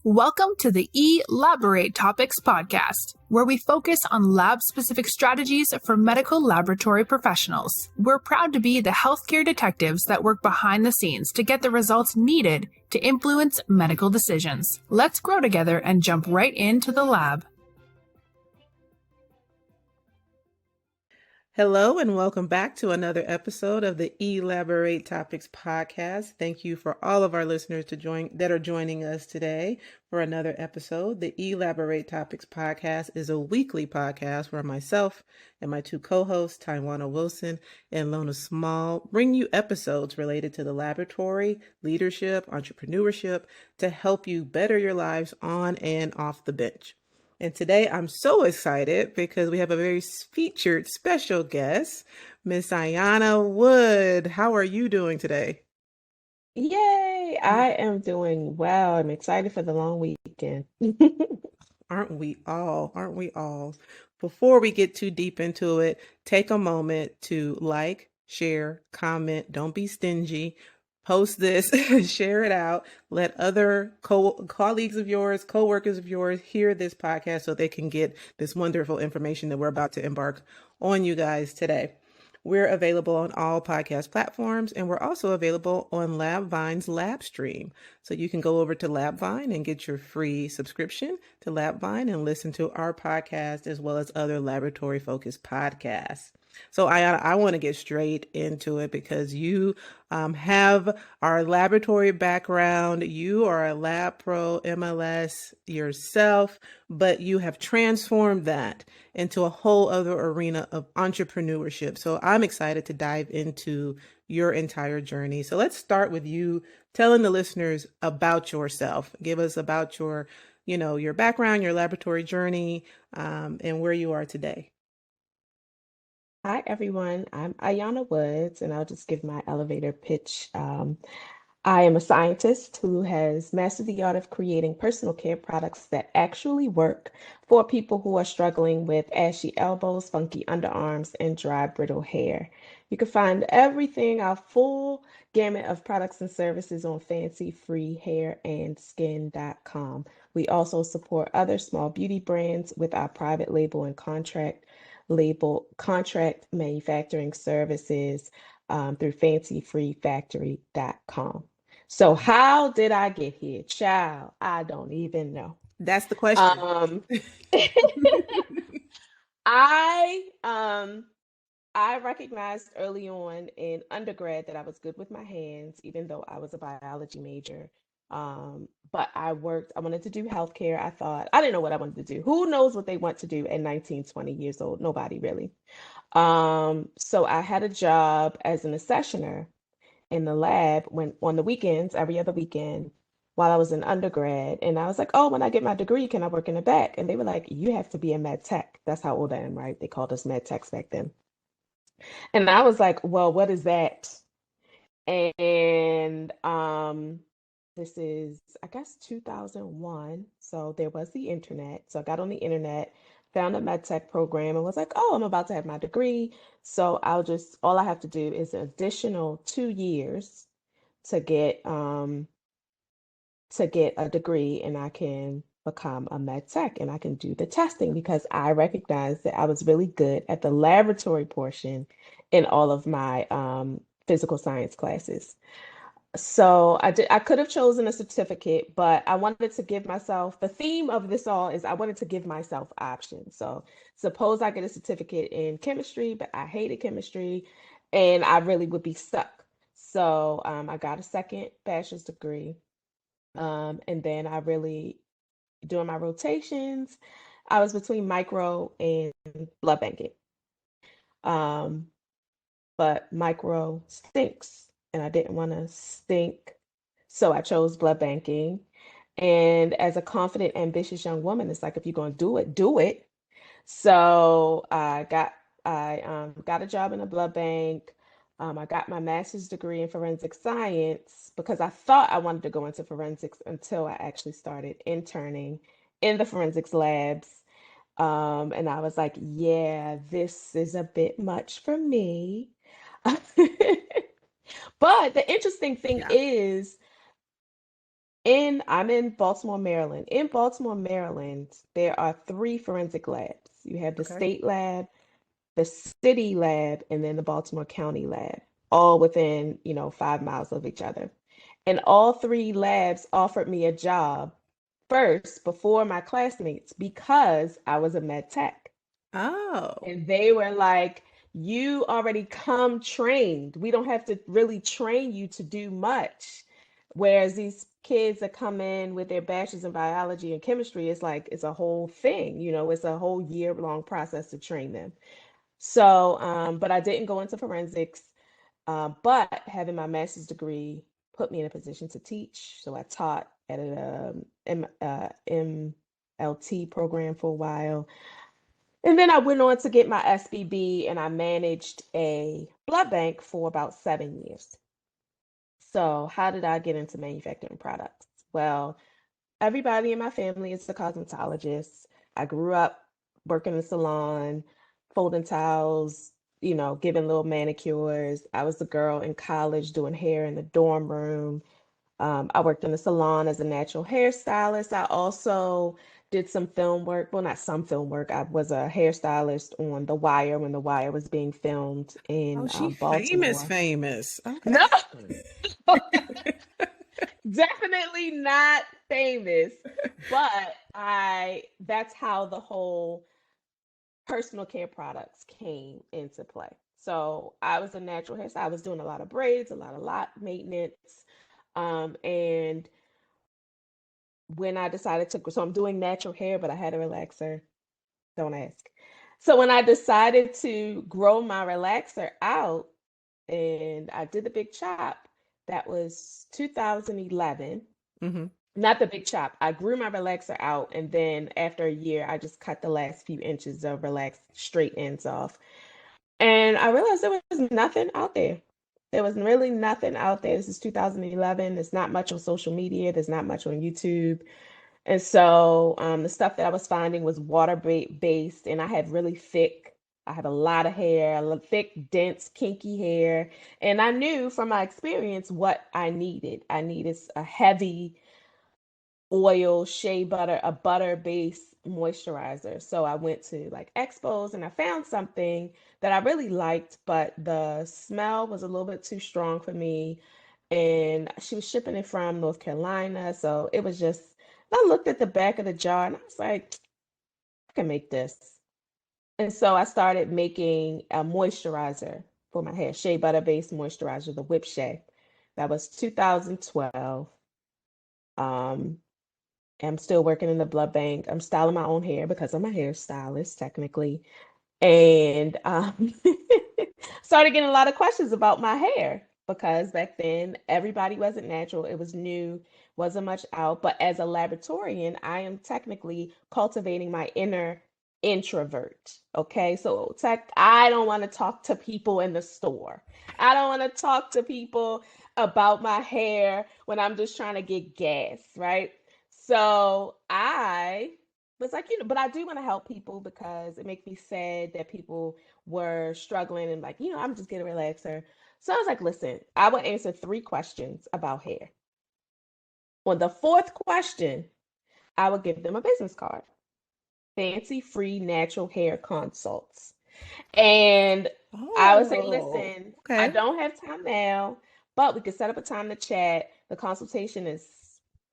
Welcome to the Elaborate Topics podcast, where we focus on lab-specific strategies for medical laboratory professionals. We're proud to be the healthcare detectives that work behind the scenes to get the results needed to influence medical decisions. Let's grow together and jump right into the lab. Hello and welcome back to another episode of the Elaborate Topics podcast. Thank you for all of our listeners that are joining us today for another episode. The Elaborate Topics podcast is a weekly podcast where myself and my two co-hosts, Iyonna Wilson and Lona Small, bring you episodes related to the laboratory, leadership, entrepreneurship to help you better your lives on and off the bench. And today I'm so excited because we have a very featured special guest, Miss Iyonna Woods. How are you doing today? Yay! I am doing well. I'm excited for the long weekend. Aren't we all? Aren't we all? Before we get too deep into it, take a moment to like, share, comment. Don't be stingy. Post this, share it out, let other colleagues of yours, co-workers of yours hear this podcast so they can get this wonderful information that we're about to embark on you guys today. We're available on all podcast platforms, and we're also available on LabVine's LabStream. So you can go over to LabVine and get your free subscription to LabVine and listen to our podcast as well as other laboratory-focused podcasts. So I want to get straight into it because you have our laboratory background. You are a lab pro MLS yourself, but you have transformed that into a whole other arena of entrepreneurship. So I'm excited to dive into your entire journey. So let's start with you telling the listeners about yourself. Give us about your background, your laboratory journey, and where you are today. Hi, everyone. I'm Iyonna Woods, and I'll just give my elevator pitch. I am a scientist who has mastered the art of creating personal care products that actually work for people who are struggling with ashy elbows, funky underarms, and dry, brittle hair. You can find everything, our full gamut of products and services on fancyfreehairandskin.com. We also support other small beauty brands with our private label and contract manufacturing services through fancyfreefactory.com. So how did I get here? Child, I don't even know. That's the question. I recognized early on in undergrad that I was good with my hands, even though I was a biology major. But I wanted to do healthcare. I didn't know what I wanted to do. Who knows what they want to do at 19, 20 years old? Nobody really. So I had a job as an accessioner in the lab on the weekends, every other weekend, while I was in undergrad. And I was like, oh, when I get my degree, can I work in the back? And they were like, you have to be a med tech. That's how old I am, right? They called us med techs back then. And I was like, well, what is that? And this is, I guess, 2001. So there was the internet. So I got on the internet, found a med tech program, and was like, oh, I'm about to have my degree. So all I have to do is an additional 2 years to get a degree, and I can become a med tech and I can do the testing because I recognized that I was really good at the laboratory portion in all of my physical science classes. So I could have chosen a certificate, but I wanted to give myself, the theme of this all is I wanted to give myself options. So suppose I get a certificate in chemistry, but I hated chemistry and I really would be stuck. So I got a second bachelor's degree. And then during my rotations, I was between micro and blood banking. But micro stinks and I didn't want to stink. So I chose blood banking. And as a confident, ambitious young woman, it's like, if you're going to do it, do it. So I got a job in a blood bank. I got my master's degree in forensic science because I thought I wanted to go into forensics until I actually started interning in the forensics labs. And I was like, yeah, this is a bit much for me. But the interesting thing is I'm in Baltimore, Maryland. In Baltimore, Maryland, there are three forensic labs. You have the Okay. state lab, the city lab, and then the Baltimore County lab, all within, 5 miles of each other. And all three labs offered me a job first before my classmates because I was a med tech. Oh. And they were like, you already come trained. We don't have to really train you to do much. Whereas these kids that come in with their bachelor's in biology and chemistry, it's like it's a whole thing, it's a whole year-long process to train them. So, but I didn't go into forensics. But having my master's degree put me in a position to teach. So I taught at an MLT program for a while. And then I went on to get my SBB and I managed a blood bank for about 7 years. So, how did I get into manufacturing products? Well, everybody in my family is a cosmetologist. I grew up working in the salon, folding towels, giving little manicures. I was the girl in college doing hair in the dorm room. I worked in the salon as a natural hairstylist. I also did some film work. Well, not some film work. I was a hairstylist on The Wire when The Wire was being filmed Oh, in she famous, Baltimore. famous. Okay. No, definitely not famous, but that's how the whole personal care products came into play. So I was a natural hairstylist. I was doing a lot of braids, a lot of lot maintenance. And when I decided to, so I'm doing natural hair, but I had a relaxer. Don't ask. So when I decided to grow my relaxer out and I did the big chop, that was 2011. Hmm. Not the big chop. I grew my relaxer out, and then after a year, I just cut the last few inches of relaxed straight ends off. And I realized there was nothing out there. There was really nothing out there. This is 2011. There's not much on social media. There's not much on YouTube. And so the stuff that I was finding was water based, and I have a lot of hair, thick, dense, kinky hair. And I knew from my experience what I needed. I needed a heavy oil, shea butter, a butter based moisturizer. So I went to like expos and I found something that I really liked, but the smell was a little bit too strong for me. And she was shipping it from North Carolina. So it was just, I looked at the back of the jar and I was like, I can make this. And so I started making a moisturizer for my hair, shea butter based moisturizer, the Whip Shea. That was 2012. Um, I'm still working in the blood bank. I'm styling my own hair because I'm a hairstylist, technically. And started getting a lot of questions about my hair because back then everybody wasn't natural. It was new, wasn't much out. But as a laboratorian, I am technically cultivating my inner introvert. Okay. So I don't want to talk to people in the store. I don't want to talk to people about my hair when I'm just trying to get gas, right? So I was like, but I do want to help people because it makes me sad that people were struggling and like, I'm just getting a relaxer. So I was like, listen, I will answer three questions about hair. On the fourth question, I would give them a business card. Fancy free natural hair consults. And I would say, Oh, listen, I okay. don't have time now, but we could set up a time to chat. The consultation is,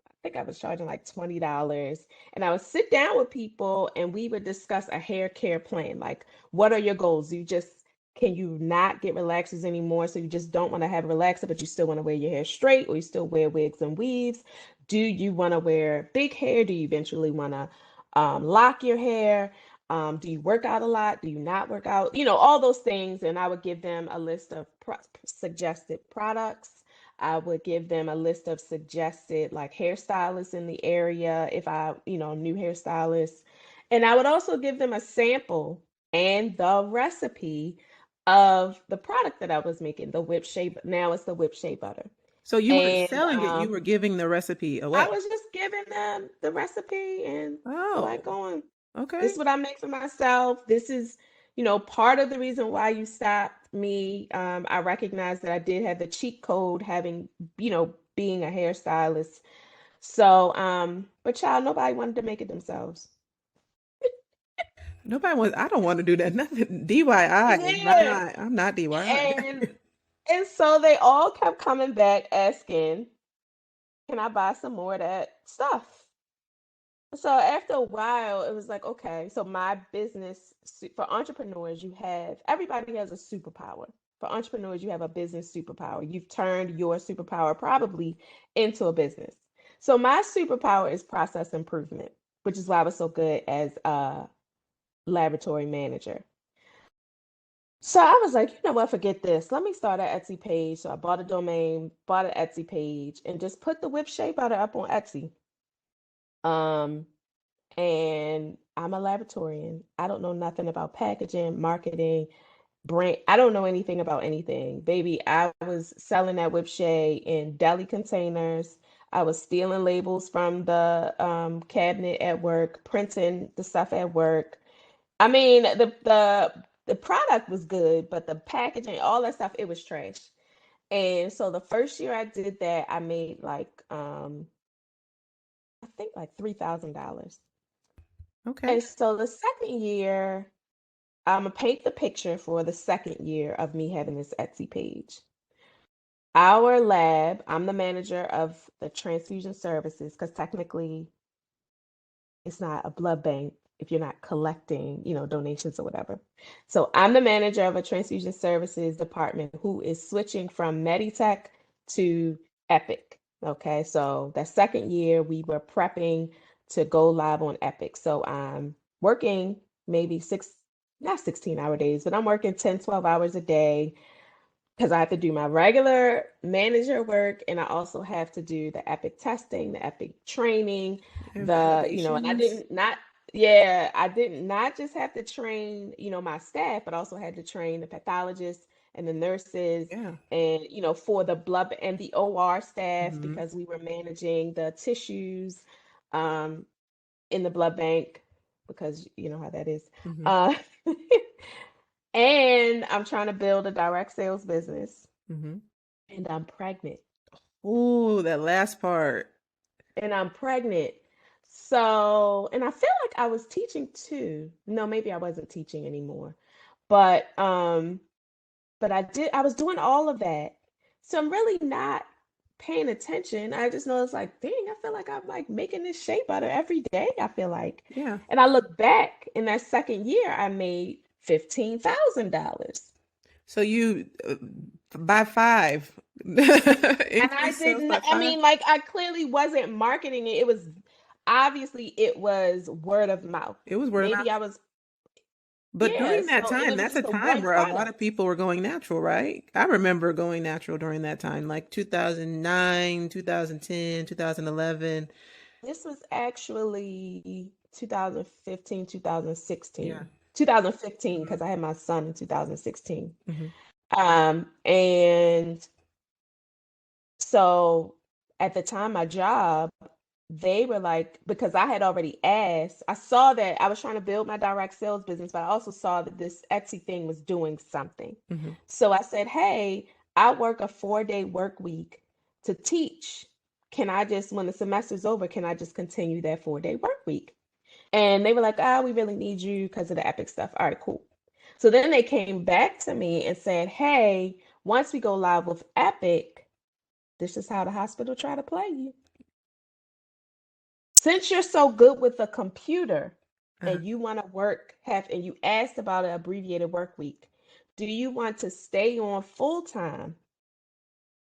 I think I was charging like $20. And I would sit down with people and we would discuss a hair care plan. Like, what are your goals? Can you not get relaxers anymore? So you just don't want to have a relaxer, but you still want to wear your hair straight, or you still wear wigs and weaves? Do you want to wear big hair? Do you eventually want to lock your hair? Do you work out a lot? Do you not work out? All those things. And I would give them a list of suggested products. I would give them a list of suggested like hairstylists in the area if new hairstylists. And I would also give them a sample and the recipe of the product that I was making, the whip shea. Now it's the whip shea butter. So you weren't And selling it, you were giving the recipe I away. was just giving them the recipe and like Oh, going, this okay. is what I make for myself. This is, part of the reason why you stopped me. I recognize that I did have the cheat code having, being a hairstylist So, but child, nobody wanted to make it themselves. Nobody wants, I don't want to do that. Nothing. DIY is Yeah. not, I'm not DIY. And so they all kept coming back asking, can I buy some more of that stuff? So after a while, it was like, okay, so my business for entrepreneurs, everybody has a superpower. For entrepreneurs, you have a business superpower. You've turned your superpower probably into a business. So my superpower is process improvement, which is why I was so good as a laboratory manager. So I was like, you know what, forget this. Let me start an Etsy page. So I bought a domain, bought an Etsy page, and just put the whip shea butter up on Etsy. Um, and I'm a laboratorian. I don't know nothing about packaging, marketing, brand. I don't know anything about anything. Baby, I was selling that whip shea in deli containers. I was stealing labels from the cabinet at work, printing the stuff at work. I mean, the product was good, but the packaging, all that stuff, it was trash. And so the first year I did that, I made like I think like $3,000. Okay. And so the second year, I'm gonna paint the picture for the second year of me having this Etsy page. Our lab, I'm the manager of the transfusion services because technically it's not a blood bank if you're not collecting, donations or whatever. So I'm the manager of a transfusion services department who is switching from Meditech to Epic. Okay, so that second year we were prepping to go live on Epic. So I'm working maybe not 16-hour days, but I'm working 10, 12 hours a day because I have to do my regular manager work and I also have to do the Epic testing, the Epic training, And and I validations. didn't not, yeah, I did not just have to train, my staff, but also had to train the pathologists and the nurses Yeah. and, for the blood and the OR staff Hmm. because we were managing the tissues um, in the blood bank because you know how that is. Hmm. Uh, and I'm trying to build a direct sales business Hmm. and I'm pregnant. Ooh, that last part. And I'm pregnant. So, and I feel like I was teaching too. No, maybe I wasn't teaching anymore. But I was doing all of that. So I'm really not paying attention. I just know it's like, dang, I feel like I'm like making this shea butter every day, I feel like. Yeah. And I look back in that second year, I made $15,000. So you by five And I increase sales didn't, by I five. mean, like, I clearly wasn't marketing it. It was obviously it was word of mouth. It was word of mouth. Maybe I was, But yeah. during that So, and time, it was that's a just a time one where a lot product. of people were going natural, right? I remember going natural during that time, like 2009, 2010, 2011. This was actually 2015, Yeah. 2015, Hmm. because I had my son in 2016. Hmm. And so at the time, my job, they were like, because I had already asked, I saw that I was trying to build my direct sales business, but I also saw that this Etsy thing was doing something. Hmm. So I said, hey, I work a 4-day work week to teach. Can I just, when the semester's over, can I just continue that 4-day work week? And they were like, oh, we really need you because of the Epic stuff. All right, cool. So then they came back to me and said, hey, once we go live with Epic, this is how the hospital try to play you. Since you're so good with the computer Uh-huh. and you want to and you asked about an abbreviated work week, do you want to stay on full time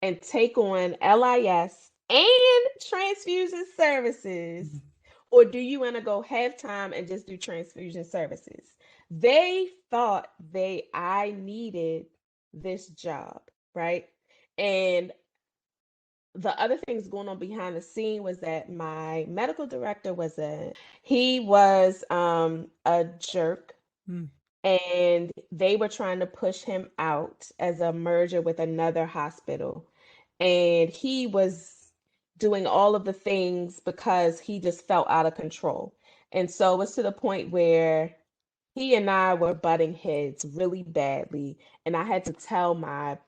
and take on LIS and transfusion services? Mhm. Or do you want to go half time and just do transfusion services? They thought I needed this job, right? And the other things going on behind the scene was that my medical director he was a jerk Mm. and they were trying to push him out as a merger with another hospital. And he was doing all of the things because he just felt out of control. And so it was to the point where he and I were butting heads really badly. And I had to tell my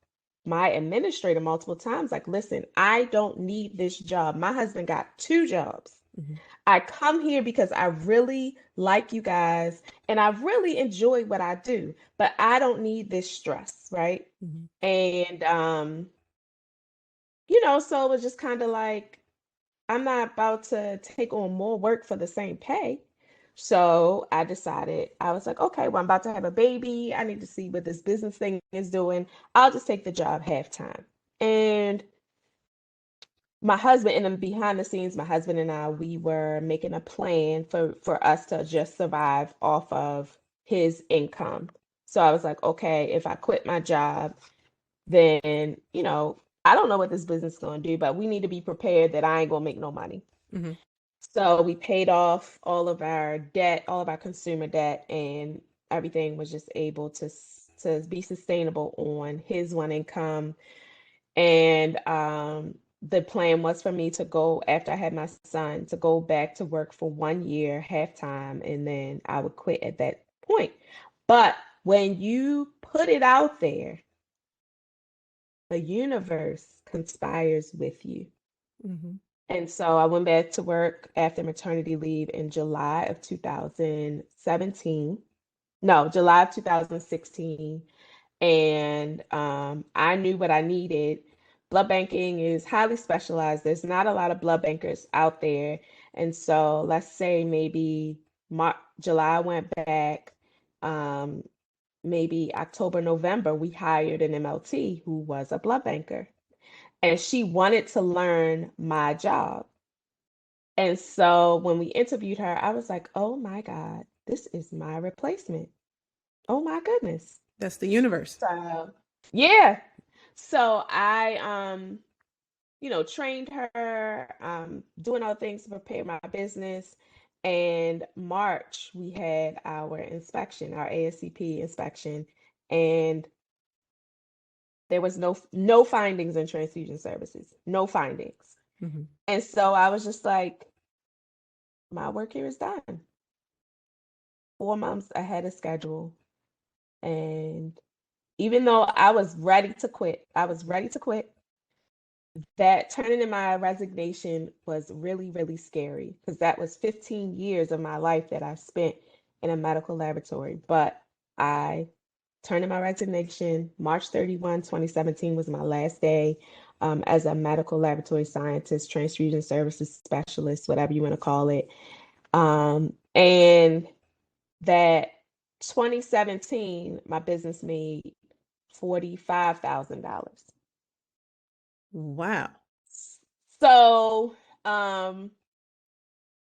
my administrator multiple times, like, listen, I don't need this job. My husband got 2 jobs. Mm-hmm. I come here because I really like you guys and I really enjoy what I do, but I don't need this stress, right? Mm-hmm. And so it was just kind of like, I'm not about to take on more work for the same pay. So I decided, I was like, okay, well, I'm about to have a baby. I need to see what this business thing is doing. I'll just take the job half time. And my husband, and then behind the scenes, my husband and I, we were making a plan for us to just survive off of his income. So I was like, okay, if I quit my job, then, I don't know what this business is going to do, but we need to be prepared that I ain't going to make no money. Mm-hmm. So we paid off all of our debt, all of our consumer debt, and everything was just able to be sustainable on his one income. And the plan was for me to go, after I had my son, to go back to work for 1 year, half time, and then I would quit at that point. But when you put it out there, the universe conspires with you. Mm-hmm. And so I went back to work after maternity leave in July of 2017. No, July of 2016. And I knew what I needed. Blood banking is highly specialized. There's not a lot of blood bankers out there. And so let's say maybe July went back. Um, Maybe October, November, we hired an MLT who was a blood banker. And she wanted to learn my job. And so when we interviewed her, I was like, oh my God, this is my replacement. Oh my goodness. That's the universe. So, yeah. So I, trained her, doing all things to prepare my business. And March, we had our inspection, our ASCP inspection, and there was no findings in transfusion services, no findings. Mm-hmm. And so I was just like, my work here is done. 4 months ahead of schedule. And even though I was ready to quit, that turning in my resignation was really, really scary because that was 15 years of my life that I spent in a medical laboratory. But I turned in my resignation. March 31, 2017 was my last day as a medical laboratory scientist, transfusion services specialist, whatever you want to call it. And that 2017, my business made $45,000. Wow. So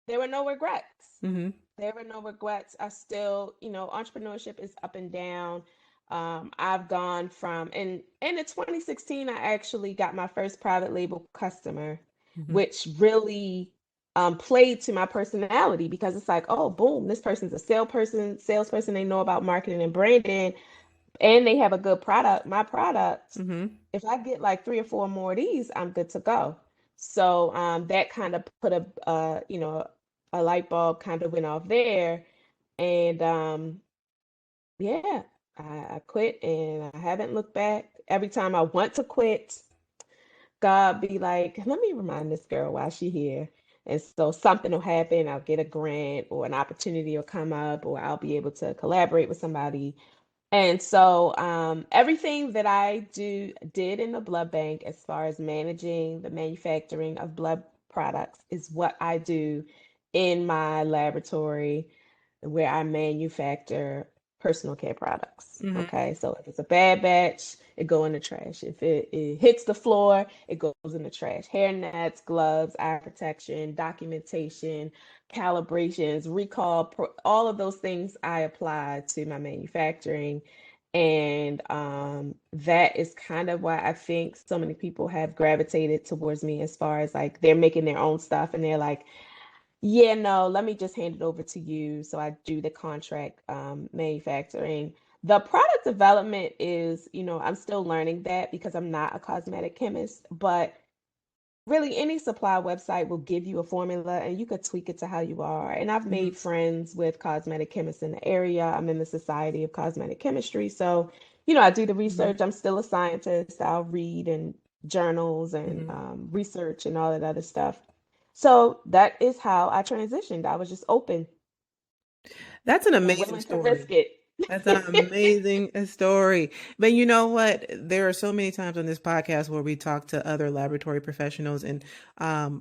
there were no regrets. Mm-hmm. There were no regrets. I still, entrepreneurship is up and down. I've gone from, and in 2016, I actually got my first private label customer, Mm-hmm. which really played to my personality because it's like, oh, boom, this person's a salesperson. They know about marketing and branding, and they have a good product. My product, Mm-hmm. if I get like 3 or 4 more of these, I'm good to go. So that kind of put a light bulb kind of went off there. And yeah, I quit and I haven't looked back. Every time I want to quit, God be like, let me remind this girl why she here. And so something will happen. I'll get a grant or an opportunity will come up, or I'll be able to collaborate with somebody. And so everything that I did in the blood bank as far as managing the manufacturing of blood products is what I do in my laboratory where I manufacture personal care products. Mm-hmm. Okay, so if it's a bad batch, it go in the trash. If it hits the floor, it goes in the trash. Hair nets, gloves, eye protection, documentation, calibrations, all of those things I apply to my manufacturing. And that is kind of why I think so many people have gravitated towards me as far as like they're making their own stuff and they're like, yeah, no, let me just hand it over to you. So I do the contract manufacturing. The product development is, I'm still learning that because I'm not a cosmetic chemist, but really any supply website will give you a formula and you could tweak it to how you are. And I've Mm-hmm. made friends with cosmetic chemists in the area. I'm in the Society of Cosmetic Chemistry. So I do the Hmm. research. I'm still a scientist. I'll read and journals and Hmm. research and all that other stuff. So that is how I transitioned. I was just open That's an and amazing willing to risk story. That's an it. amazing story. But you know what? There are so many times on this podcast where we talk to other laboratory professionals, and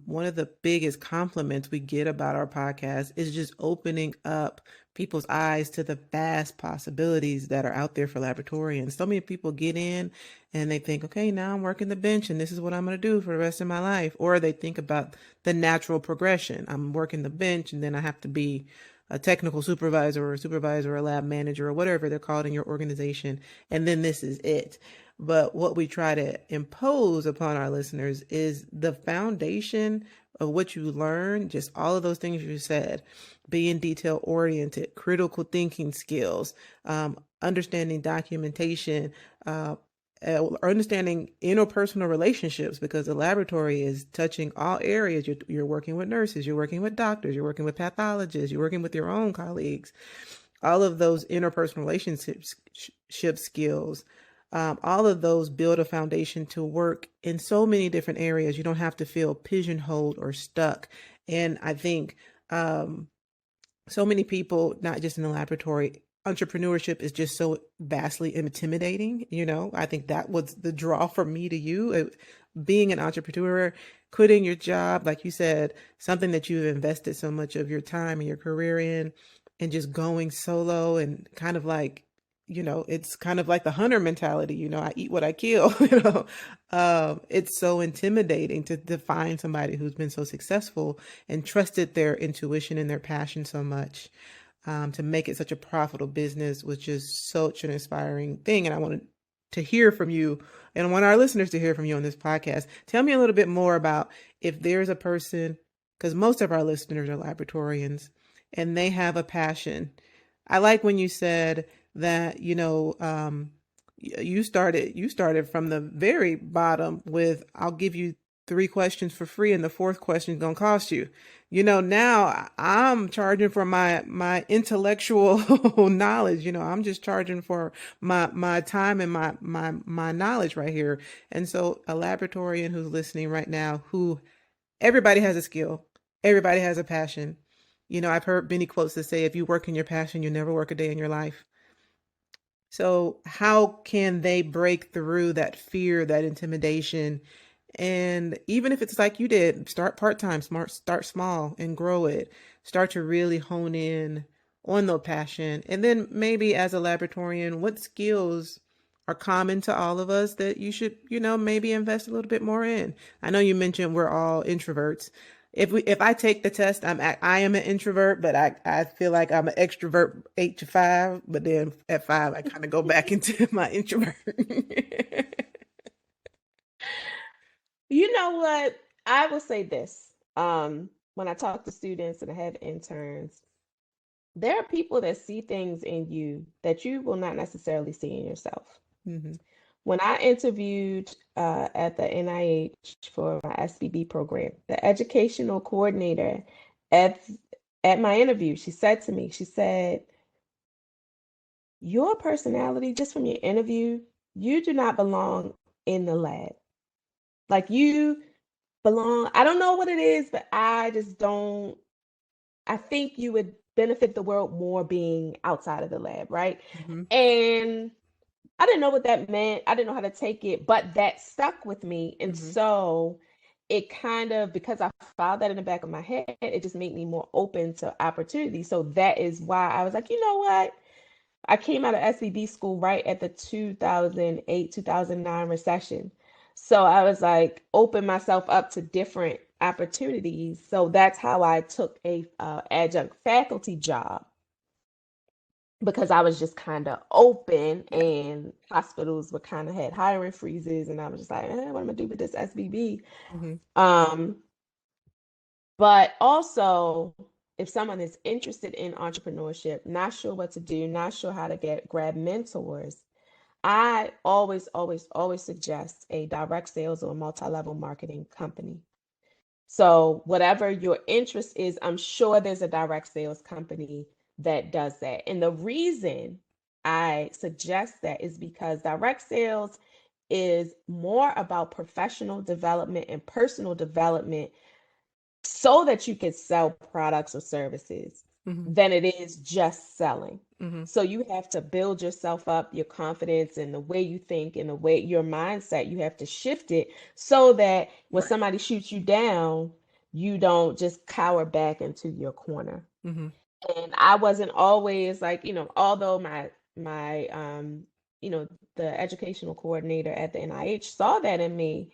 one of the biggest compliments we get about our podcast is just opening up people's eyes to the vast possibilities that are out there for laboratorians. So many people get in and they think, okay, now I'm working the bench and this is what I'm going to do for the rest of my life. Or they think about the natural progression. I'm working the bench and then I have to be a technical supervisor or a supervisor or a lab manager or whatever they're called in your organization, and then this is it. But what we try to impose upon our listeners is the foundation of what you learn, just all of those things you said, being detail oriented, critical thinking skills, understanding documentation, understanding interpersonal relationships, because the laboratory is touching all areas. You're working with nurses, you're working with doctors, you're working with pathologists, you're working with your own colleagues. All of those interpersonal relationships skills, all of those build a foundation to work in so many different areas. You don't have to feel pigeonholed or stuck. And I think so many people, not just in the laboratory, entrepreneurship is just so vastly intimidating. I think that was the draw for me to you. Being an entrepreneur, quitting your job, like you said, something that you've invested so much of your time and your career in, and just going solo and kind of like, it's kind of like the hunter mentality, I eat what I kill, it's so intimidating to find somebody who's been so successful and trusted their intuition and their passion so much, to make it such a profitable business was just such an inspiring thing. And I wanted to hear from you and I want our listeners to hear from you on this podcast. Tell me a little bit more about if there's a person, because most of our listeners are laboratorians and they have a passion. I like when you said that, you started from the very bottom with, I'll give you 3 questions for free and the fourth question is going to cost you. Now I'm charging for my intellectual knowledge. I'm just charging for my time and my knowledge right here. And so a laboratorian who's listening right now, who everybody has a skill, everybody has a passion. I've heard many quotes that say, if you work in your passion, you never work a day in your life. So how can they break through that fear, that intimidation? And even if it's like you did, start part-time, start small and grow it. Start to really hone in on the passion. And then maybe as a laboratorian, what skills are common to all of us that you should, maybe invest a little bit more in? I know you mentioned we're all introverts. If I take the test, I am an introvert, but I feel like I'm an extrovert 8 to 5. But then at 5, I kind of go back into my introvert. You know what? I will say this. When I talk to students and I have interns, there are people that see things in you that you will not necessarily see in yourself. Hmm. When I interviewed at the NIH for my SBB program, the educational coordinator at at my interview, she said to me, she said, "Your personality, just from your interview, you do not belong in the lab. Like you belong, I don't know what it is, but I just don't, I think you would benefit the world more being outside of the lab, right?" Hmm. And I didn't know what that meant. I didn't know how to take it, but that stuck with me. And Hmm. so it kind of, because I filed that in the back of my head, it just made me more open to opportunity. So that is why I was like, you know what? I came out of SVB school right at the 2008, 2009 recession. So I was like, open myself up to different opportunities. So that's how I took a adjunct faculty job, because I was just kind of open Yeah. and hospitals were kind of had hiring freezes, and I was just like, what am I gonna do with this SVB? Hmm. Um, but also, if someone is interested in entrepreneurship, not sure what to do, not sure how to grab mentors, I always, always, always suggest a direct sales or a multi-level marketing company. So whatever your interest is, I'm sure there's a direct sales company that does that. And the reason I suggest that is because direct sales is more about professional development and personal development so that you can sell products or services Mm-hmm. than it is just selling. Mm-hmm. So you have to build yourself up, your confidence and the way you think and the way your mindset, you have to shift it so that when Right. somebody shoots you down, you don't just cower back into your corner. Mm-hmm. And I wasn't always like, although my the educational coordinator at the NIH saw that in me,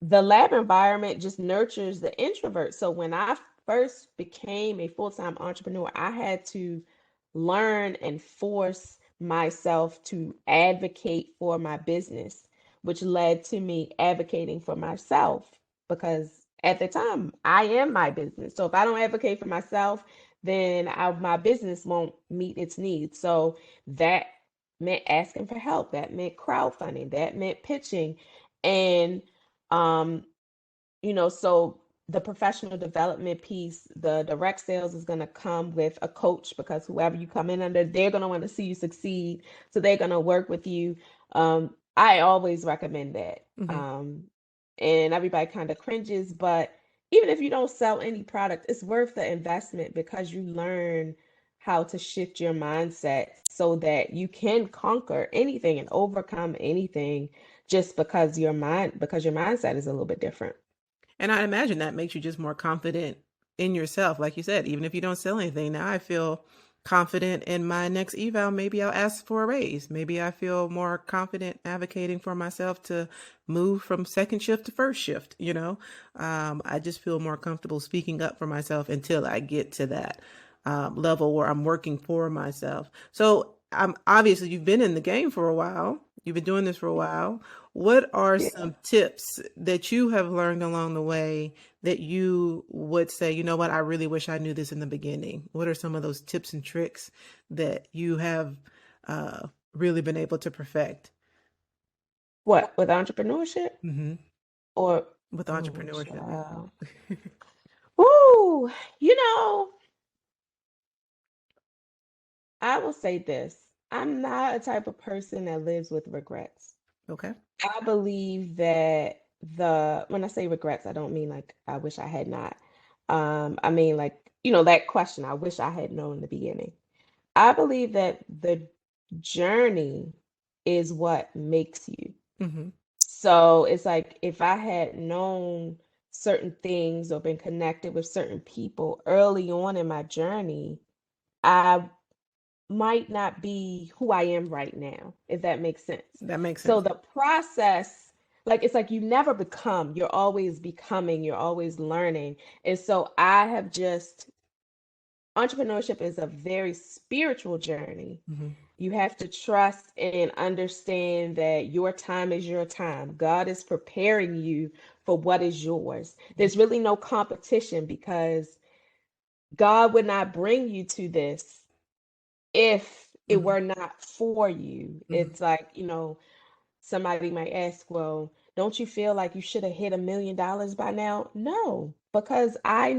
the lab environment just nurtures the introvert. So when I first became a full-time entrepreneur, I had to learn and force myself to advocate for my business, which led to me advocating for myself because at the time I am my business. So if I don't advocate for myself, then my business won't meet its needs. So that meant asking for help. That meant crowdfunding. That meant pitching. And um, so the professional development piece, the direct sales is going to come with a coach because whoever you come in under, they're going to want to see you succeed. So they're going to work with you. I always recommend that. Mm-hmm. And everybody kind of cringes, but even if you don't sell any product, it's worth the investment because you learn how to shift your mindset so that you can conquer anything and overcome anything just because your mindset is a little bit different. And I imagine that makes you just more confident in yourself. Like you said, even if you don't sell anything, now I feel confident in my next eval. Maybe I'll ask for a raise. Maybe I feel more confident advocating for myself to move from second shift to first shift. I just feel more comfortable speaking up for myself until I get to that level where I'm working for myself. So obviously you've been in the game for a while. You've been doing this for a while. What are Yeah. some tips that you have learned along the way that you would say, you know what, I really wish I knew this in the beginning? What are some of those tips and tricks that you have really been able to perfect? What, with entrepreneurship Hmm. or With oh entrepreneurship, child. yeah. Ooh, you know, I will say this. I'm not a type of person that lives with regrets. Okay. I believe that when I say regrets, I don't mean like I wish I had not. I mean like, that question, I wish I had known in the beginning. I believe that the journey is what makes you. Hmm. So it's like if I had known certain things or been connected with certain people early on in my journey, I might not be who I am right now, if that makes sense. That makes So sense. the process, like it's like you never become, you're always becoming, you're always learning. And so I have just, entrepreneurship is a very spiritual journey. Hmm. You have to trust and understand that your time is your time. God is preparing you for what is yours. There's really no competition because God would not bring you to this if it Hmm. were not for you. Hmm. It's like, somebody might ask, well, don't you feel like you should have hit $1 million by now? No, because I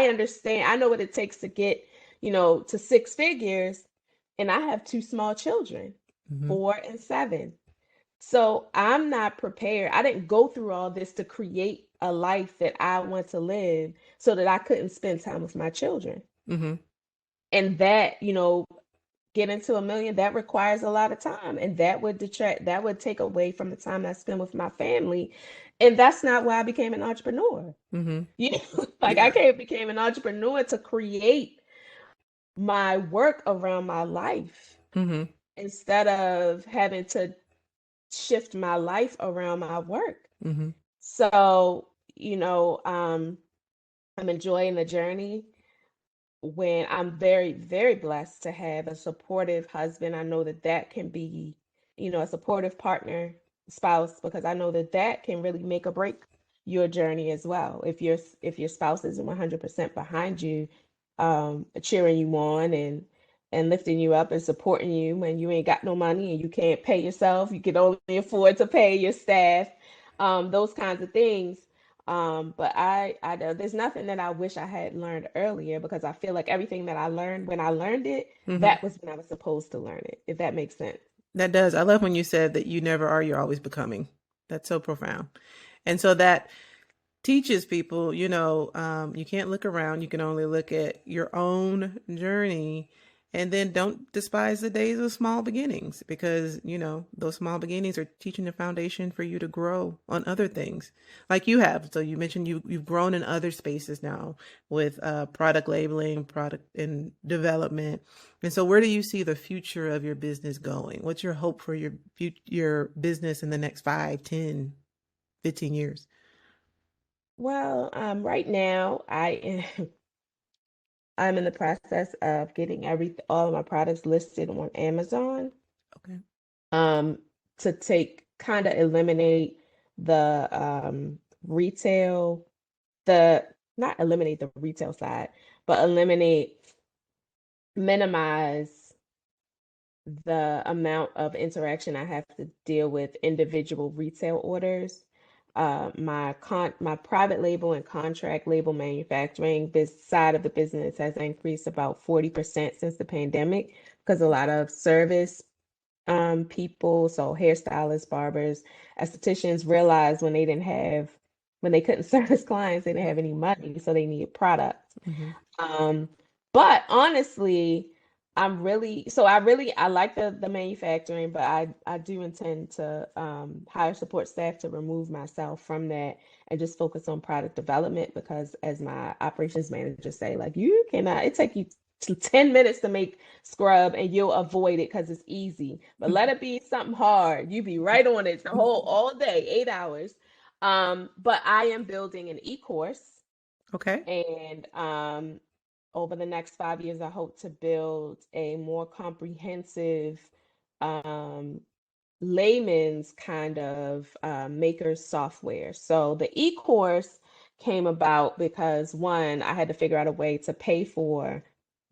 understand, I know what it takes to get, to six figures. And I have two small children, Hmm. 4 and 7. So I'm not prepared. I didn't go through all this to create a life that I want to live so that I couldn't spend time with my children. Hmm. And that, getting to 1 million, that requires a lot of time. And that would take away from the time I spend with my family. And that's not why I became an entrepreneur. Hmm. Like Yeah. became an entrepreneur to create my work around my life Hmm. instead of having to shift my life around my work. Hmm. So, I'm enjoying the journey. When I'm very, very blessed to have a supportive husband, I know that that can be, a supportive partner, spouse, because I know that that can really make or break your journey as well. If your spouse isn't 100% behind you, cheering you on and lifting you up and supporting you when you ain't got no money and you can't pay yourself, you can only afford to pay your staff, those kinds of things. But I know there's nothing that I wish I had learned earlier because I feel like everything that I learned when I learned it, Hmm. that was when I was supposed to learn it, if that makes sense. That does. I love when you said that you never are, you're always becoming. That's so profound. And so that teaches people, you can't look around. You can only look at your own journey. And then don't despise the days of small beginnings because, those small beginnings are teaching the foundation for you to grow on other things like you have. So you mentioned you've grown in other spaces now with product labeling, product and development. And so where do you see the future of your business going? What's your hope for your business in the next 5, 10, 15 years? Well, right now I'm in the process of getting all of my products listed on Amazon. Okay. Um, to take kind of eliminate the retail, the not eliminate the retail side, but minimize the amount of interaction I have to deal with individual retail orders. My private label and contract label manufacturing this side of the business has increased about 40% since the pandemic because a lot of service people, so hairstylists, barbers, estheticians realized when they couldn't service clients, they didn't have any money, so they needed products. Mm-hmm. Um, but honestly, I like the manufacturing, but I do intend to hire support staff to remove myself from that and just focus on product development because as my operations manager say, like you cannot, it take you 10 minutes to make scrub and you'll avoid it because it's easy. But let it be something hard. You be right on it the whole all day, 8 hours. But I am building an e-course Okay. and over the next 5 years, I hope to build a more comprehensive um, layman's kind of maker software. So the e-course came about because one, I had to figure out a way to pay for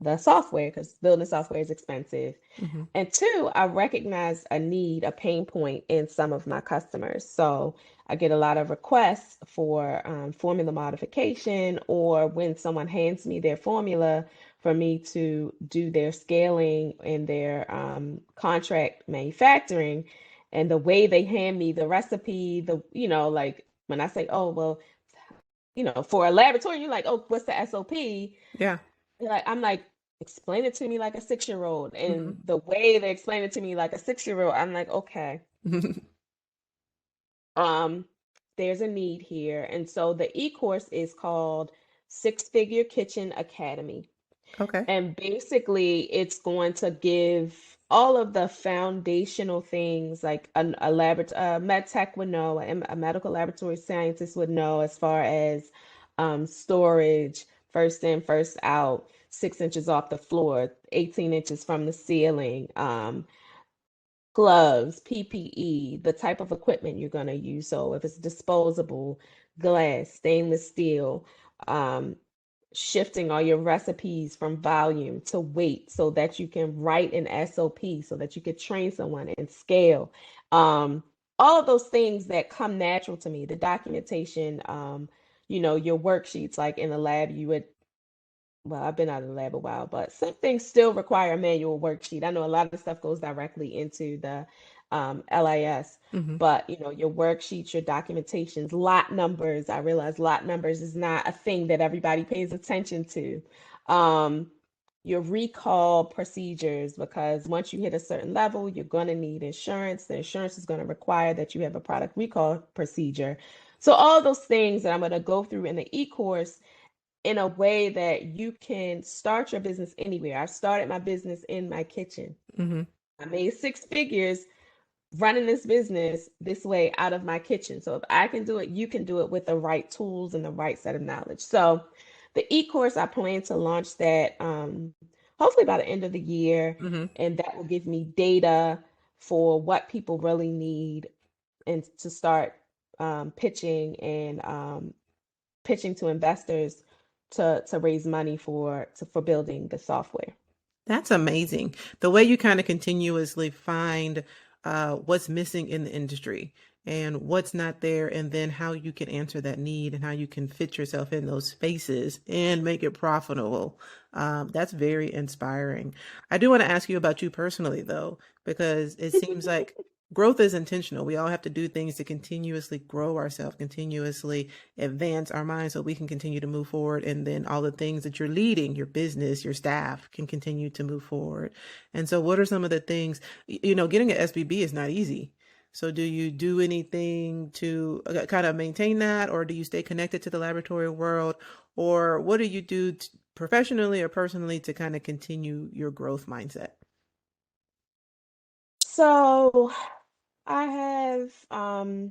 the software because building software is expensive. Mm-hmm. And two, I recognize a need, a pain point in some of my customers. So I get a lot of requests for formula modification, or when someone hands me their formula for me to do their scaling and their contract manufacturing. And the way they hand me the recipe, like when I say, oh, well, for a laboratory, you're like, oh, what's the SOP? Yeah. Like I'm like, explain it to me like a 6-year-old. Mm-hmm. And the way they explain it to me like a 6-year-old, I'm like, okay, um, there's a need here. And so the e-course is called Six Figure Kitchen Academy. Okay. And basically, it's going to give all of the foundational things like a med tech would know, a medical laboratory scientist would know, as far as storage, first in, first out, 6 inches off the floor, 18 inches from the ceiling, gloves, PPE, the type of equipment you're going to use. So if it's disposable, glass, stainless steel, um, shifting all your recipes from volume to weight so that you can write an SOP so that you could train someone and scale. Um, all of those things that come natural to me, the documentation, your worksheets, like in the lab, well, I've been out of the lab a while, but some things still require a manual worksheet. I know a lot of stuff goes directly into the LIS, Mm-hmm. but your worksheets, your documentations, lot numbers. I realize lot numbers is not a thing that everybody pays attention to. Um, your recall procedures, because once you hit a certain level, you're going to need insurance. The insurance is going to require that you have a product recall procedure. So all those things that I'm going to go through in the e-course in a way that you can start your business anywhere. I started my business in my kitchen. Mm-hmm. I made 6 figures running this business this way out of my kitchen. So if I can do it, you can do it with the right tools and the right set of knowledge. So the e-course, I plan to launch that hopefully by the end of the year. Mm-hmm. And that will give me data for what people really need and to start pitching to investors to raise money for building the software. That's amazing. The way you kind of continuously find what's missing in the industry. and what's not there, and then how you can answer that need and how you can fit yourself in those spaces and make it profitable. That's very inspiring. I do want to ask you about you personally, though, because it seems like growth is intentional. We all have to do things to continuously grow ourselves, continuously advance our minds so we can continue to move forward. And then all the things that you're leading, your business, your staff can continue to move forward. And so what are some of the things, getting an SBB is not easy. So do you do anything to kind of maintain that, or do you stay connected to the laboratory world, or what do you do professionally or personally to kind of continue your growth mindset? So I have, I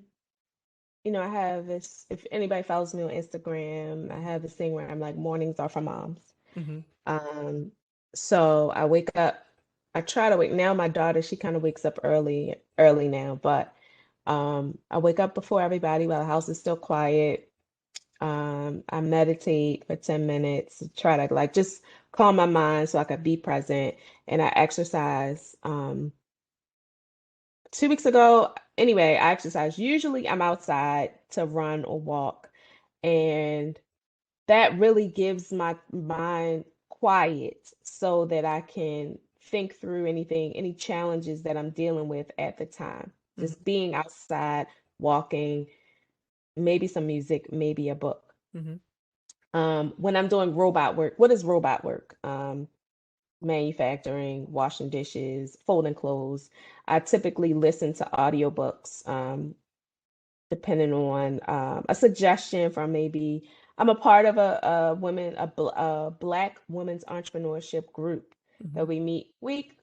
have this, if anybody follows me on Instagram, I have this thing where I'm like, mornings are for moms. Mm-hmm. Um, so I wake up, I try to wake, now my daughter, she kind of wakes up early now, but I wake up before everybody while the house is still quiet. I meditate for 10 minutes, try to like just calm my mind so I could be present, and I exercise. 2 weeks ago, anyway, I exercise. Usually I'm outside to run or walk, and that really gives my mind quiet so that I can think through any challenges that I'm dealing with at the time. Just being outside, walking, maybe some music, maybe a book. Mm-hmm. When I'm doing robot work, what is robot work? Manufacturing, washing dishes, folding clothes. I typically listen to audiobooks. Depending on a suggestion from maybe I'm a part of a Black women's entrepreneurship group Mm-hmm. that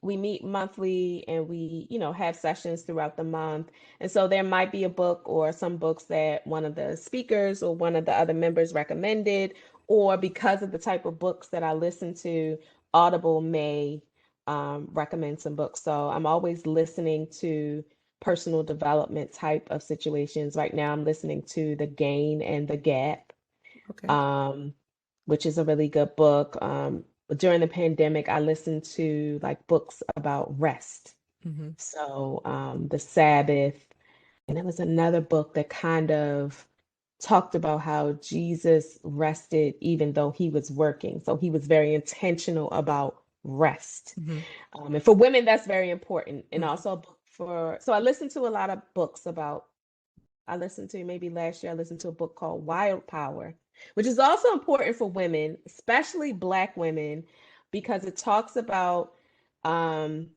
we meet monthly, and we have sessions throughout the month. And so there might be a book or some books that one of the speakers or one of the other members recommended, or because of the type of books that I listen to, Audible may recommend some books. So I'm always listening to personal development type of situations. Right now, I'm listening to The Gain and the Gap, Okay. um, which is a really good book. During the pandemic, I listened to like books about rest. Mm-hmm. So, The Sabbath, and there was another book that kind of talked about how Jesus rested even though he was working. So he was very intentional about rest. Mm-hmm. And for women, that's very important. And Mm-hmm. also a book so I listened to a lot of books about, I listened to maybe last year, I listened to a book called Wild Power, which is also important for women, especially Black women, because it talks about um,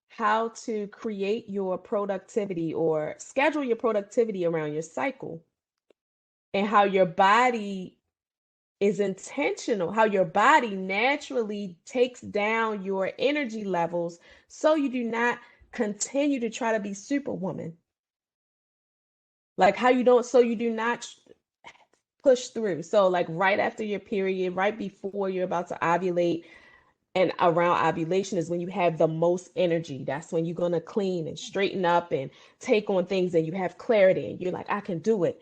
how to create your productivity or schedule your productivity around your cycle, and how your body is intentional, how your body naturally takes down your energy levels so you do not continue to try to be superwoman. Like how you don't, so you do not push through. So like right after your period, right before you're about to ovulate, and around ovulation is when you have the most energy. That's when you're going to clean and straighten up and take on things, and you have clarity and you're like, I can do it.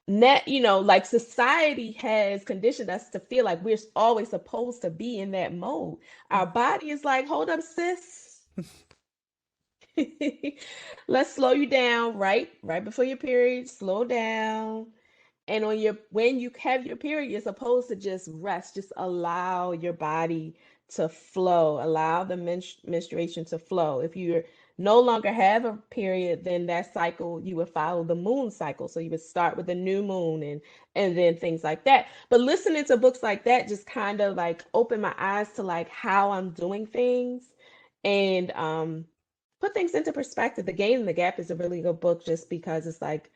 Like society has conditioned us to feel like we're always supposed to be in that mode. Our body is like, hold up, sis. Let's slow you down right before your period. Slow down. And when you have your period, you're supposed to just rest, just allow your body to flow, allow the menstruation to flow. If you no longer have a period, then that cycle, you would follow the moon cycle. So you would start with the new moon, and then things like that. But listening to books like that just kind of like opened my eyes to like how I'm doing things, and put things into perspective. The Gain and the Gap is a really good book just because it's like,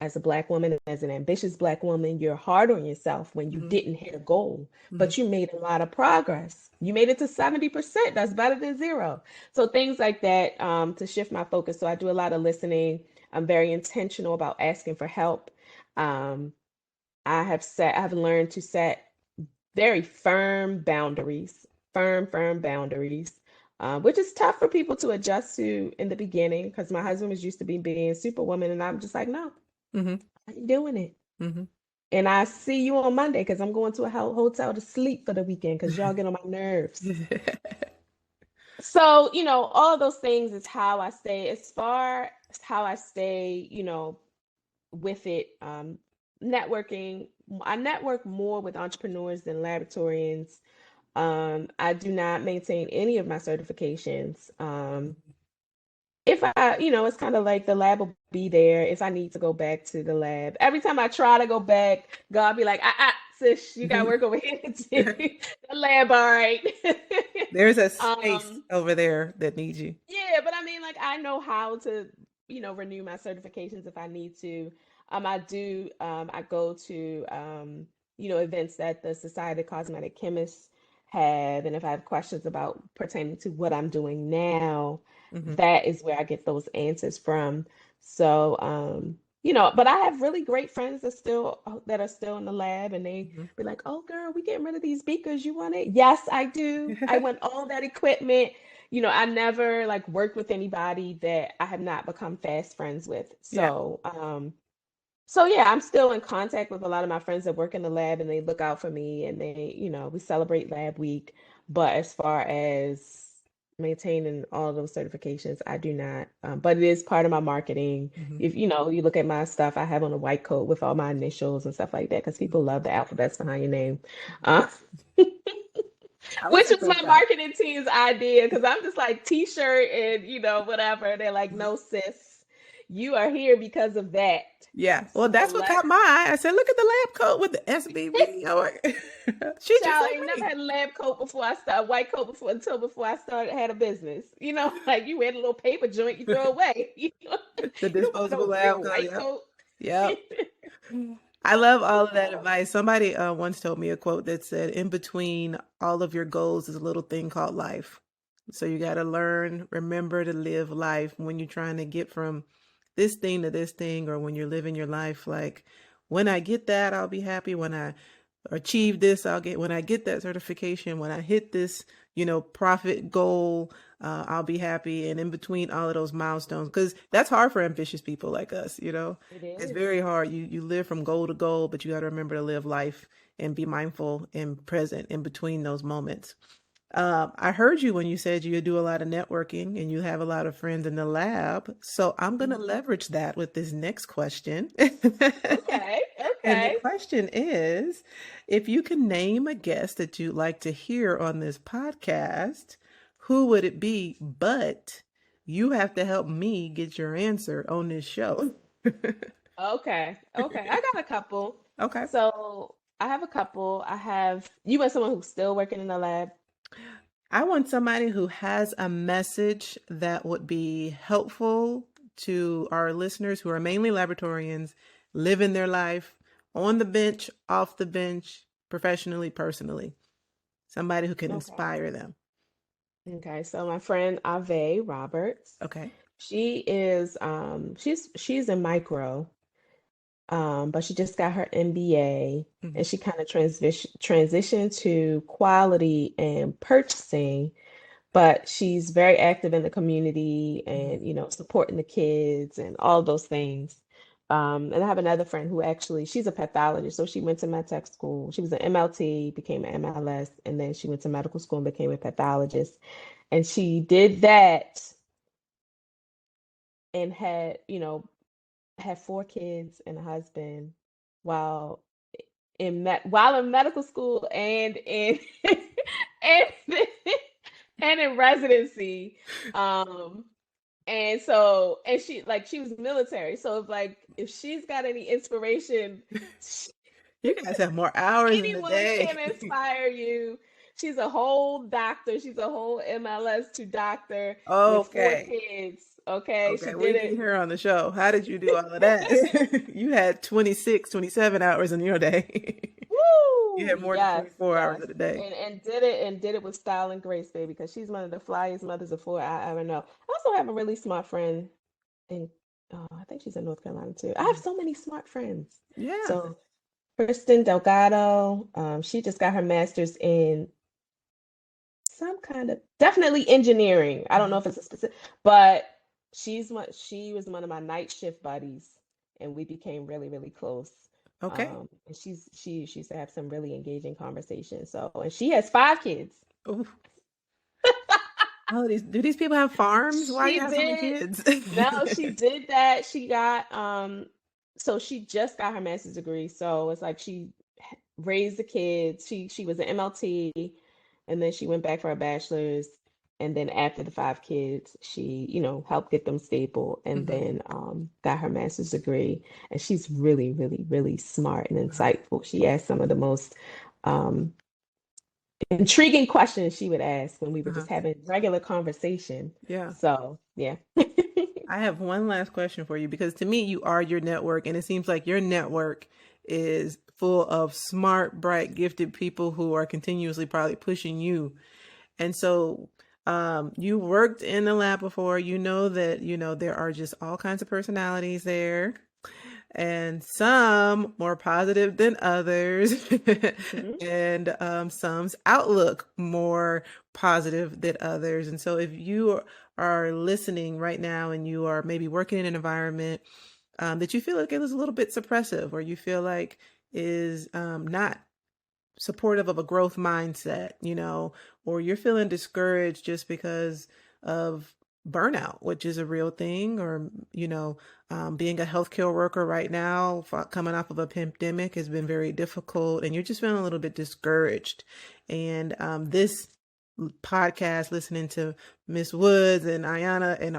as a Black woman, as an ambitious Black woman, you're hard on yourself when you Mm-hmm. didn't hit a goal, Mm-hmm. but you made a lot of progress. You made it to 70%. That's better than zero. So things like that, to shift my focus. So I do a lot of listening. I'm very intentional about asking for help. Um, I've learned to set very firm boundaries, which is tough for people to adjust to in the beginning, because my husband was used to being superwoman, and I'm just like, no, Mm-hmm. I ain't doing it. Mm-hmm. And I see you on Monday because I'm going to a hotel to sleep for the weekend because y'all get on my nerves. So, all of those things is how I stay. As far how I stay, with it. Networking. I network more with entrepreneurs than laboratorians. I do not maintain any of my certifications. If I, it's kind of like the lab will be there if I need to go back to the lab. Every time I try to go back, God be like, sis, you got work over here to do. The lab, all right. There's a space um, over there that needs you. yeah, but I mean, like, I know how to, renew my certifications if I need to. I do, I go to, events that the Society of Cosmetic Chemists have, and if I have questions about pertaining to what I'm doing now, Hmm. that is where I get those answers from. So, but I have really great friends that are still in the lab, and they Hmm. be like, "Oh, girl, we getting rid of these beakers. You want it?" Yes, I do. I want all that equipment. I never like worked with anybody that I have not become fast friends with. Yeah. So yeah, I'm still in contact with a lot of my friends that work in the lab and they look out for me and they, we celebrate lab week. But as far as maintaining all of those certifications, I do not. But it is part of my marketing. Hmm. If you look at my stuff, I have on a white coat with all my initials and stuff like that because people love the alphabets behind your name. Uh, I would which was support my that. marketing team's idea because I'm just like t-shirt and whatever. They're like, no, sis, you are here because of that. Yeah. Well, So that's what let's caught my eye. I said, look at the lab coat with the SBB. She's just child like ain't never me. had a lab coat before I started white coat before I started had a business. Like you had a little paper joint you throw away. The You don't want disposable no lab real coat. white Yep. coat. Yep. I love all of that So, advice. Somebody once told me a quote that said, in between all of your goals is a little thing called life. So you got to learn, remember to live life when you're trying to get from this thing to this thing, or when you're living your life. Like, when I get that, I'll be happy. When I achieve this, when I get that certification, when I hit this, profit goal, I'll be happy. And in between all of those milestones, because that's hard for ambitious people like us. it It's is. very hard. You live from goal to goal, but you got to remember to live life and be mindful and present in between those moments. I heard you when you said you do a lot of networking and you have a lot of friends in the lab. So I'm going to Mhm. leverage that with this next question. Okay, And the okay. question is, if you can name a guest that you'd like to hear on this podcast, who would it be? But you have to help me get your answer on this show. Okay. Okay. I got a couple. Okay. So I have a couple. You want someone who's still working in the lab? I want somebody who has a message that would be helpful to our listeners who are mainly laboratorians, living their life on the bench, off the bench, professionally, personally. Somebody who can Okay. inspire them. Okay. So my friend Ave Roberts, Okay. she is she's in micro, but she just got her MBA Hmm. and she kind of transitioned to quality and purchasing, but she's very active in the community Hmm. and supporting the kids and all those things. And I have another friend who actually she's a pathologist, so she went to med tech school. She was an MLT, became an MLS, and then she went to medical school and became a pathologist. And she did that and had 4 kids and a husband while while in medical school and in and and in residency. Um, and she was military. So if she's got any inspiration, You guys have more hours in the anyone day. can inspire you. She's a whole doctor. She's a whole MLS2 doctor with four Okay. kids. Okay, she Okay. We did need it. her on the show. How did you do all of that? You had 26, 27 hours in your day. You Woo! had more than Yes, 24 hours yes. in a day. And did it with style and grace, baby, because she's one of the flyest mothers of four I ever know. I also have a really smart friend in I think she's in North Carolina too. I have so many smart friends. Yeah. So Kristen Delgado, she just got her master's in some kind of definitely engineering. I don't know Mhm. if it's a specific, but she was one of my night shift buddies, and we became really, really close. Okay. And she used to have some really engaging conversations. So, and she has 5 kids. Ooh. Oh, do these people have farms? Why you She have so many did. kids? No, she did that. She got so she just got her master's degree. So it's like she raised the kids. She was an MLT, and then she went back for her bachelor's. And then after the 5 kids, she, helped get them stable and Mhm. then got her master's degree. And she's really, really, really smart and Uh-huh. insightful. She asked some of the most um, intriguing questions she would ask when we were Uh-huh. just having regular conversation. Yeah. So, yeah. I have one last question for you because to me, you are your network, and it seems like your network is full of smart, bright, gifted people who are continuously probably pushing you. And so, you worked in the lab before. You know that there are just all kinds of personalities there, and some more positive than others, Mhm. and some's outlook more positive than others. And so, if you are listening right now and you are maybe working in an environment that you feel like it was a little bit suppressive, or you feel like is not supportive of a growth mindset, or you're feeling discouraged just because of burnout, which is a real thing, or, being a healthcare worker right now, coming off of a pandemic has been very difficult, and you're just feeling a little bit discouraged. And this podcast, listening to Miss Woods and Iyonna and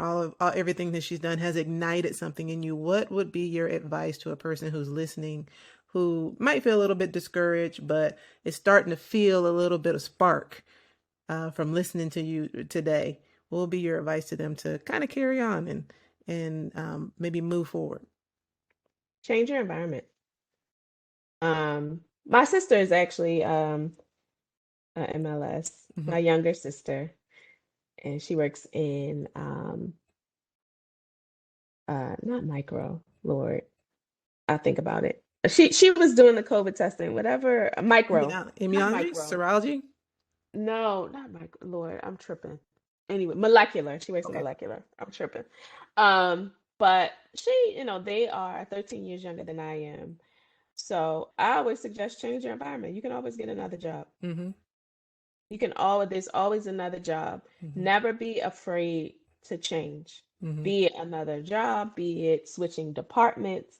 everything that she's done has ignited something in you. What would be your advice to a person who's listening who might feel a little bit discouraged, but is starting to feel a little bit of spark from listening to you today? What will be your advice to them to kind of carry on and maybe move forward? Change your environment. My sister is actually a MLS, Mm-hmm. my younger sister, and she works in not micro, Lord, I think about it. She was doing the COVID testing, whatever, micro, not Immunology, micro. serology. No, not micro. Lord, I'm tripping. Anyway, molecular. She works in Okay. molecular. I'm tripping. But she, they are 13 years younger than I am. So I always suggest change your environment. You can always get another job. Mm-hmm. There's always another job. Mm-hmm. Never be afraid to change. Mm-hmm. Be it another job, be it switching departments,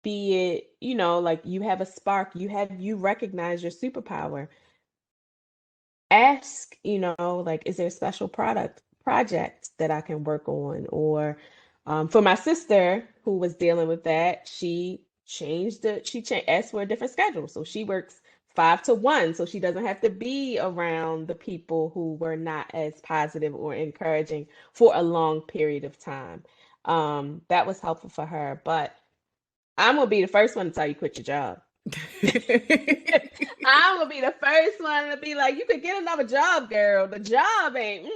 be it, like you have a spark, you recognize your superpower. Ask, like, is there a special project that I can work on? Or for my sister who was dealing with that, asked for a different schedule. So she works 5 to 1, so she doesn't have to be around the people who were not as positive or encouraging for a long period of time. That was helpful for her. But I'm gonna be the first one to tell you quit your job. I'm gonna be the first one to be like, you could get another job, girl. The job ain't.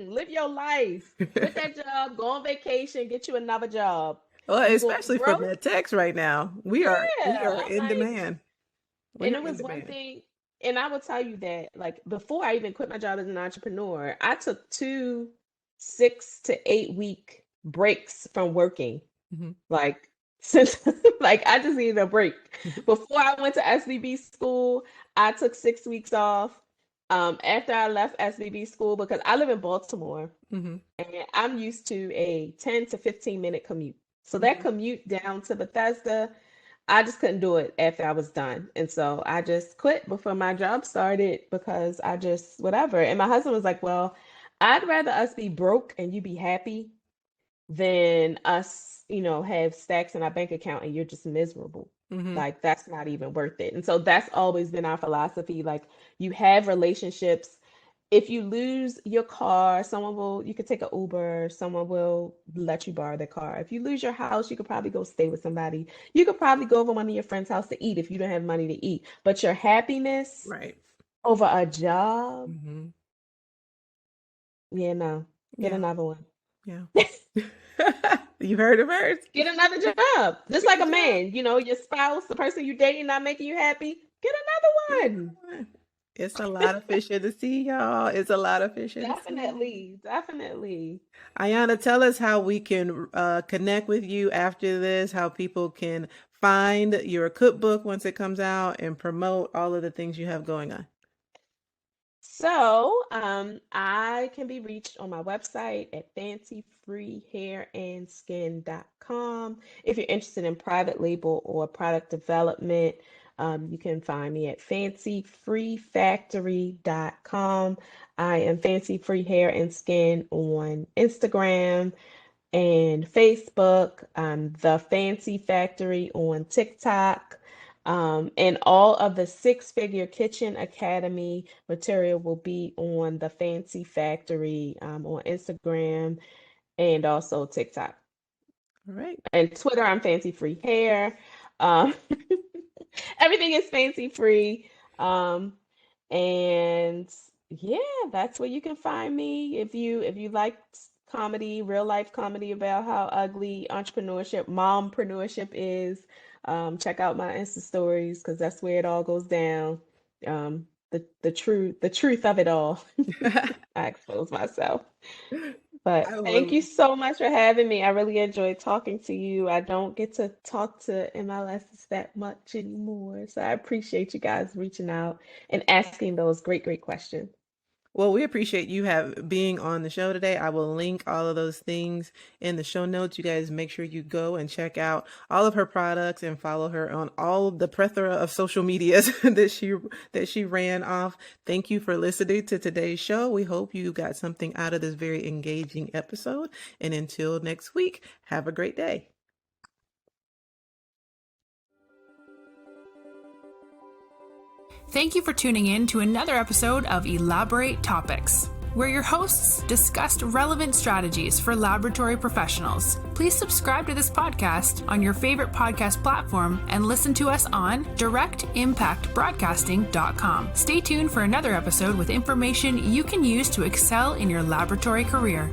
Live your life. Quit that job. Go on vacation. Get you another job. Well, You going to especially for grow? med techs right now, we are Yeah. I'm in like, demand. We and are it in was one demand. thing. And I will tell you that, like, before I even quit my job as an entrepreneur, I took 2 6 to 8 week breaks from working. Mm-hmm. Like, since like I just needed a break. Before I went to SVB school, I took 6 weeks off. After I left SVB school, because I live in Baltimore Mm-hmm. and I'm used to a 10 to 15 minute commute. So that Mm-hmm. commute down to Bethesda, I just couldn't do it after I was done. And so I just quit before my job started because I just, whatever. And my husband was like, well, I'd rather us be broke and you be happy than us, have stacks in our bank account and you're just miserable. Mm-hmm. Like that's not even worth it. And so that's always been our philosophy. Like you have relationships. If you lose your car, you could take an Uber, someone will let you borrow their car. If you lose your house, you could probably go stay with somebody. You could probably go over one of your friends' house to eat if you don't have money to eat. But your happiness Right. over a job, Mm-hmm. yeah, no, get Yeah. another one. Yeah. You heard it first. Get another job. Just Get like a a job. man, your spouse, the person you're dating not making you happy, get Get another one. another one. It's a lot of fish in the sea, y'all. It's a lot of fish in the sea. Definitely, definitely. Ayana, tell us how we can connect with you after this, how people can find your cookbook once it comes out and promote all of the things you have going on. So, I can be reached on my website at fancyfreehairandSkin.com. If you're interested in private label or product development, you can find me at fancyfreefactory.com. I am Fancy Free Hair and Skin on Instagram and Facebook, The Fancy Factory on TikTok. And all of the Six Figure Kitchen Academy material will be on the Fancy Factory on Instagram and also TikTok. All right. And Twitter, I'm Fancy Free Hair. Um, everything is fancy free. And yeah, that's where you can find me. If you like comedy, real life comedy about how ugly entrepreneurship, mompreneurship is, check out my Insta stories because that's where it all goes down. The truth of it all. I expose myself. But I thank will. you so much for having me. I really enjoyed talking to you. I don't get to talk to MLSs that much anymore. So I appreciate you guys reaching out and asking those great, great questions. Well, we appreciate you being on the show today. I will link all of those things in the show notes. You guys make sure you go and check out all of her products and follow her on all of the plethora of social medias that she ran off. Thank you for listening to today's show. We hope you got something out of this very engaging episode. And until next week, have a great day. Thank you for tuning in to another episode of Elaborate Topics, where your hosts discussed relevant strategies for laboratory professionals. Please subscribe to this podcast on your favorite podcast platform and listen to us on directimpactbroadcasting.com. Stay tuned for another episode with information you can use to excel in your laboratory career.